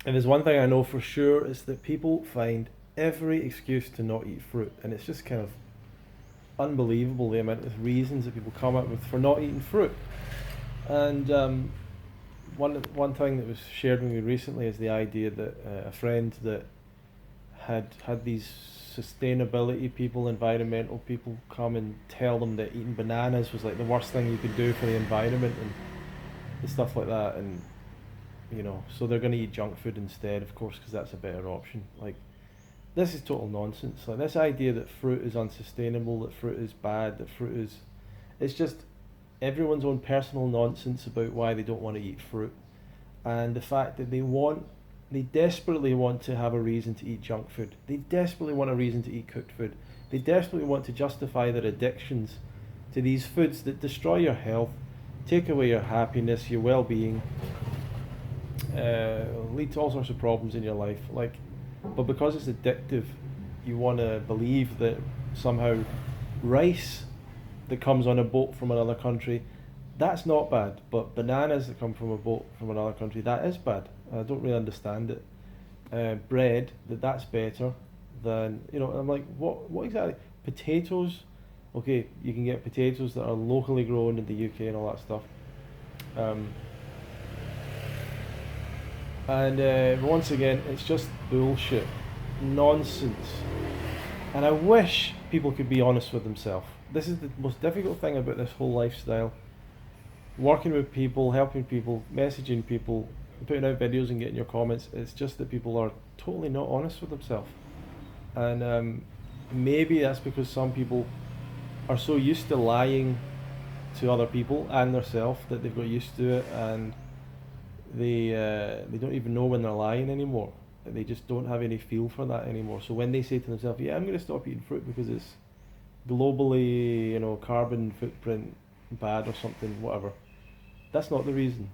And there's one thing I know for sure is that people find every excuse to not eat fruit, and it's just kind of unbelievable the amount of reasons that people come up with for not eating fruit. And one thing that was shared with me recently is the idea that a friend that had these sustainability people, environmental people come and tell them that eating bananas was like the worst thing you could do for the environment and stuff like that. And so they're going to eat junk food instead, of course, because that's a better option. Like, this is total nonsense. Like, this idea that fruit is unsustainable, that fruit is bad, that fruit is, it's just everyone's own personal nonsense about why they don't want to eat fruit, and the fact that they desperately want to have a reason to eat junk food. They desperately want a reason to eat cooked food. They desperately want to justify their addictions to these foods that destroy your health, take away your happiness, your well-being, lead to all sorts of problems in your life. But because it's addictive, you want to believe that somehow rice that comes on a boat from another country, that's not bad. But bananas that come from a boat from another country, that is bad. I don't really understand it. Bread, that's better than, I'm like, what exactly? Potatoes, okay, you can get potatoes that are locally grown in the UK and all that stuff. And once again, it's just bullshit, nonsense. And I wish people could be honest with themselves. This is the most difficult thing about this whole lifestyle. Working with people, helping people, messaging people, putting out videos and getting your comments. It's just that people are totally not honest with themselves. And maybe that's because some people are so used to lying to other people and themselves that they've got used to it, and they don't even know when they're lying anymore. They just don't have any feel for that anymore. So when they say to themselves, "Yeah, I'm going to stop eating fruit because it's globally, carbon footprint bad or something, whatever," that's not the reason.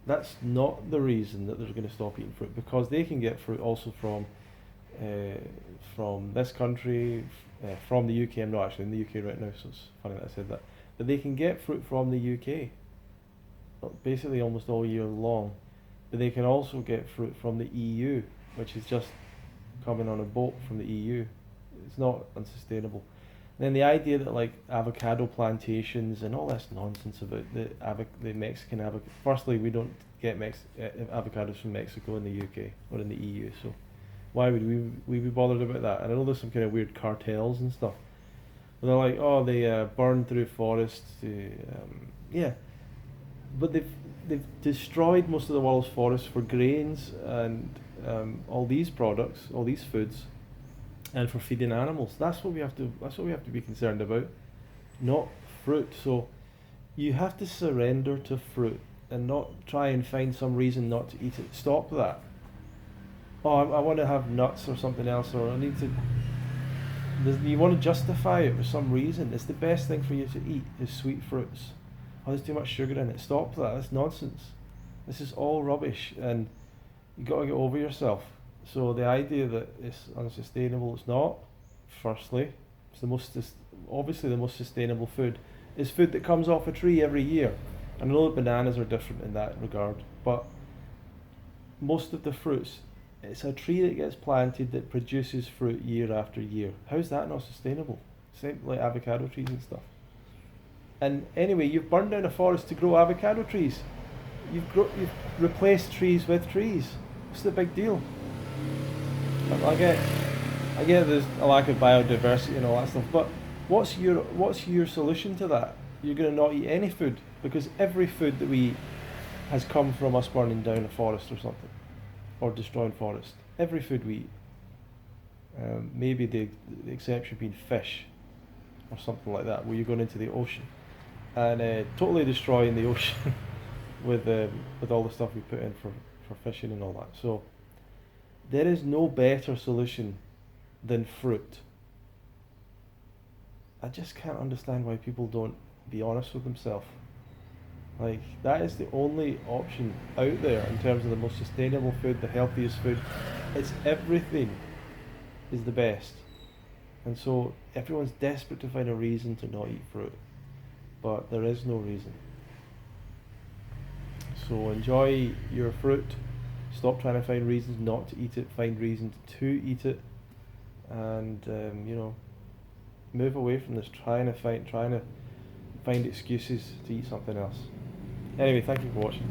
That's not the reason that they're going to stop eating fruit, because they can get fruit also from this country, from the UK. I'm not actually in the UK right now, so it's funny that I said that. But they can get fruit from the UK, basically almost all year long. But they can also get fruit from the EU, which is just coming on a boat from the EU. It's not unsustainable. And then the idea that like avocado plantations and all this nonsense about the Mexican avocado. Firstly, we don't get avocados from Mexico in the UK or in the EU, so why would we be bothered about that? And I know there's some kind of weird cartels and stuff. But they're like, oh, they burn through forests. Yeah, but they've destroyed most of the world's forests for grains and all these products, all these foods, and for feeding animals. That's what we have to be concerned about, not fruit. So you have to surrender to fruit and not try and find some reason not to eat it. Stop that. Oh, I want to have nuts or something else, or I need to. You want to justify it with some reason. It's the best thing for you to eat is sweet fruits. Oh, there's too much sugar in it. Stop that. That's nonsense. This is all rubbish, and you got to get over yourself. So the idea that it's unsustainable, it's not. Firstly, it's obviously the most sustainable food is food that comes off a tree every year. And I know that bananas are different in that regard, but most of the fruits, it's a tree that gets planted that produces fruit year after year. How's that not sustainable? Same like avocado trees and stuff. And anyway, you've burned down a forest to grow avocado trees. You've replaced trees with trees. What's the big deal? I get there's a lack of biodiversity and all that stuff, but what's your solution to that? You're going to not eat any food because every food that we eat has come from us burning down a forest or something, or destroying forest. Every food we eat. Maybe the exception being fish, or something like that, where you're going into the ocean and totally destroying the ocean with all the stuff we put in for fishing and all that. So there is no better solution than fruit. I just can't understand why people don't be honest with themselves. Like, that is the only option out there in terms of the most sustainable food, the healthiest food. It's everything is the best. And so everyone's desperate to find a reason to not eat fruit. But there is no reason. So enjoy your fruit, Stop trying to find reasons not to eat it. Find reasons to eat it, and move away from this trying to find excuses to eat something else. Anyway, thank you for watching.